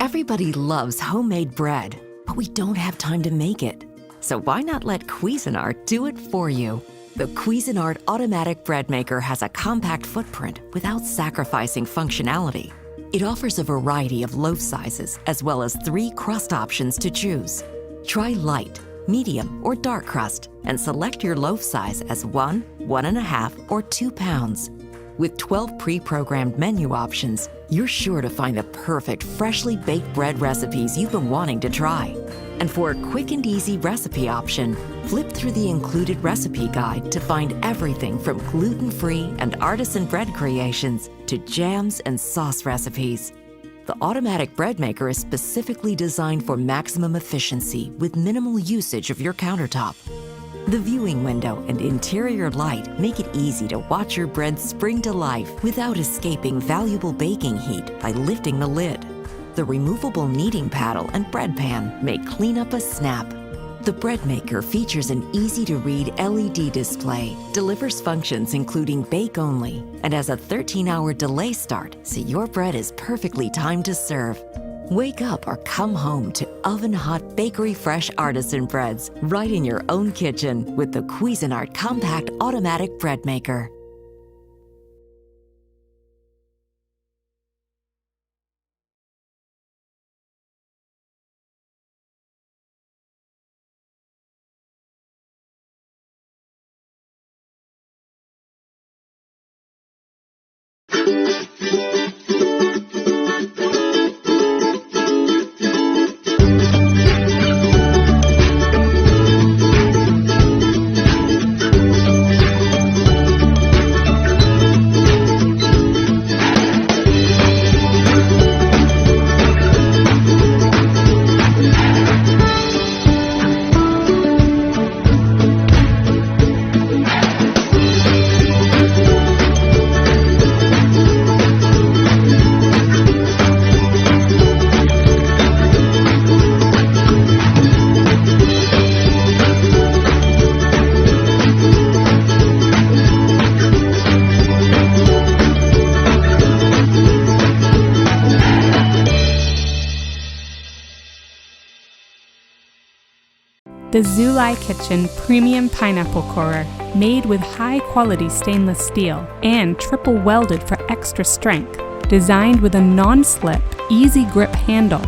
Everybody loves homemade bread, but we don't have time to make it. So why not let Cuisinart do it for you? The Cuisinart automatic bread maker has a compact footprint without sacrificing functionality. It offers a variety of loaf sizes as well as 3 crust options to choose. Try light, medium, or dark crust and select your loaf size as 1, 1.5, or 2 pounds. With 12 pre-programmed menu options, you're sure to find the perfect freshly baked bread recipes you've been wanting to try. And for a quick and easy recipe option, flip through the included recipe guide to find everything from gluten-free and artisan bread creations to jams and sauce recipes. The automatic bread maker is specifically designed for maximum efficiency with minimal usage of your countertop. The viewing window and interior light make it easy to watch your bread spring to life without escaping valuable baking heat by lifting the lid. The removable kneading paddle and bread pan make cleanup a snap. The bread maker features an easy-to-read LED display, delivers functions including bake only, and has a 13-hour delay start so your bread is perfectly timed to serve. Wake up or come home to oven-hot bakery-fresh artisan breads right in your own kitchen with the Cuisinart Compact Automatic Bread Maker. The Zoodle Kitchen Premium Pineapple Corer, made with high-quality stainless steel and triple welded for extra strength. Designed with a non-slip, easy grip handle.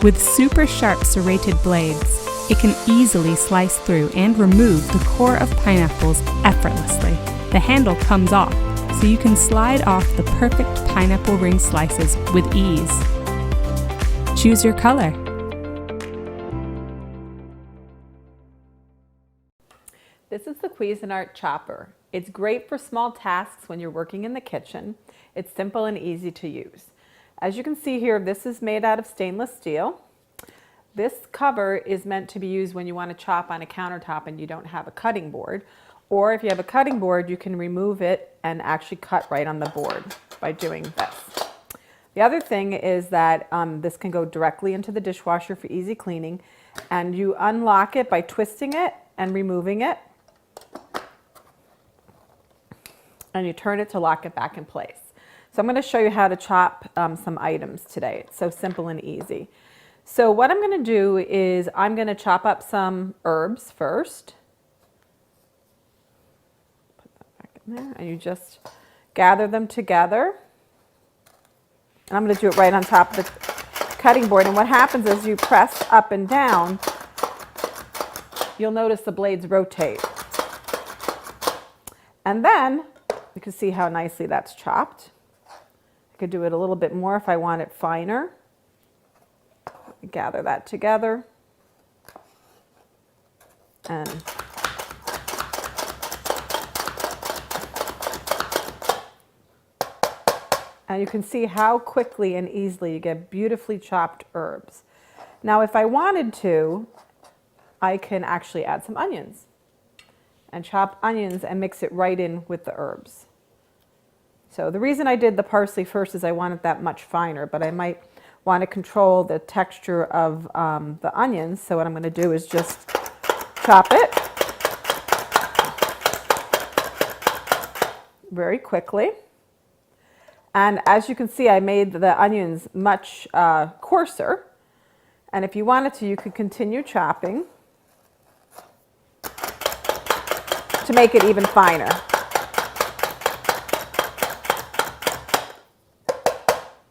With super sharp serrated blades, it can easily slice through and remove the core of pineapples effortlessly. The handle comes off, so you can slide off the perfect pineapple ring slices with ease. Choose your color. This is the Cuisinart chopper. It's great for small tasks when you're working in the kitchen. It's simple and easy to use. As you can see here, this is made out of stainless steel. This cover is meant to be used when you want to chop on a countertop and you don't have a cutting board. Or if you have a cutting board, you can remove it and actually cut right on the board by doing this. The other thing is that this can go directly into the dishwasher for easy cleaning, and you unlock it by twisting it and removing it. And you turn it to lock it back in place. So I'm going to show you how to chop some items today. It's so simple and easy. So what I'm going to do is I'm going to chop up some herbs first. Put that back in there, and you just gather them together. And I'm going to do it right on top of the cutting board. And what happens is you press up and down, you'll notice the blades rotate. And then you can see how nicely that's chopped. I could do it a little bit more if I want it finer. Gather that together. And you can see how quickly and easily you get beautifully chopped herbs. Now, if I wanted to, I can actually add some onions and chop onions and mix it right in with the herbs. So the reason I did the parsley first is I want it that much finer, but I might want to control the texture of the onions. So what I'm going to do is just chop it very quickly. And as you can see, I made the onions much coarser. And if you wanted to, you could continue chopping to make it even finer.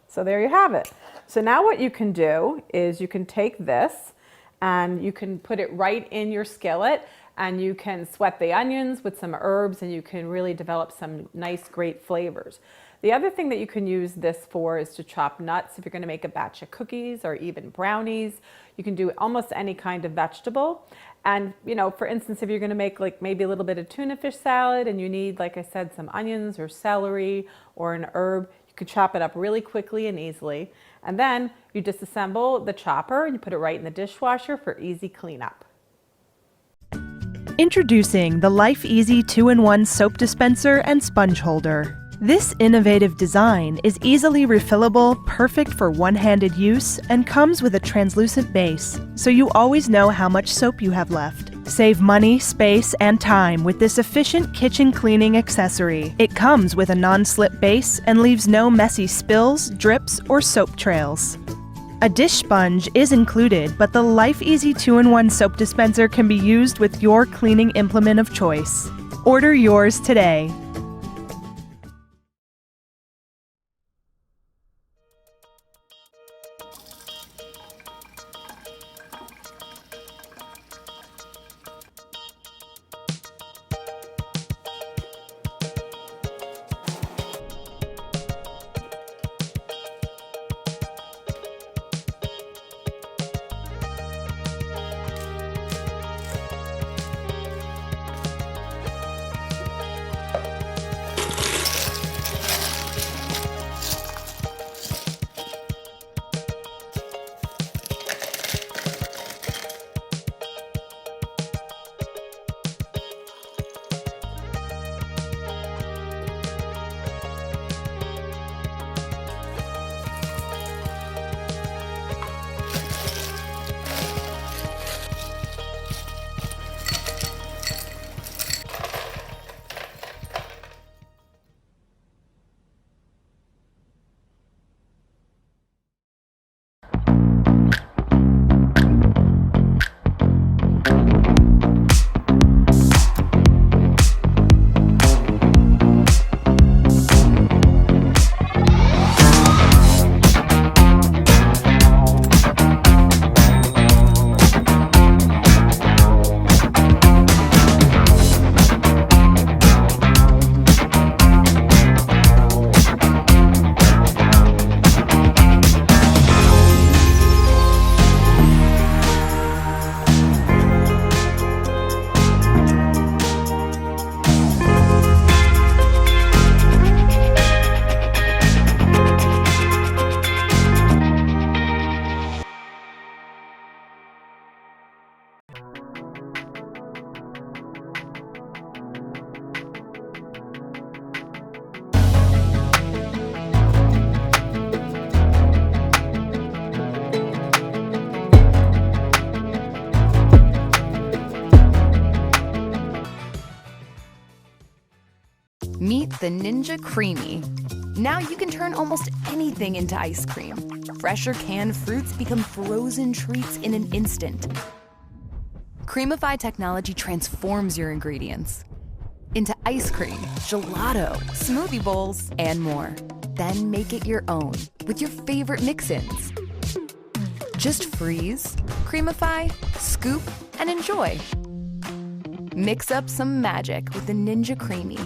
So there you have it. So now what you can do is you can take this and you can put it right in your skillet, and you can sweat the onions with some herbs, and you can really develop some nice, great flavors. The other thing that you can use this for is to chop nuts. If you're going to make a batch of cookies or even brownies, you can do almost any kind of vegetable. And, you know, for instance, if you're going to make like maybe a little bit of tuna fish salad and you need, like I said, some onions or celery or an herb, you could chop it up really quickly and easily. And then you disassemble the chopper and you put it right in the dishwasher for easy cleanup. Introducing the Life Easy 2-in-1 soap dispenser and sponge holder. This innovative design is easily refillable, perfect for one-handed use, and comes with a translucent base, so you always know how much soap you have left. Save money, space, and time with this efficient kitchen cleaning accessory. It comes with a non-slip base and leaves no messy spills, drips, or soap trails. A dish sponge is included, but the Life Easy 2-in-1 soap dispenser can be used with your cleaning implement of choice. Order yours today. Meet the Ninja Creamy. Now you can turn almost anything into ice cream. Fresh or canned fruits become frozen treats in an instant. Creamify technology transforms your ingredients into ice cream, gelato, smoothie bowls, and more. Then make it your own with your favorite mix-ins. Just freeze, creamify, scoop, and enjoy. Mix up some magic with the Ninja Creamy.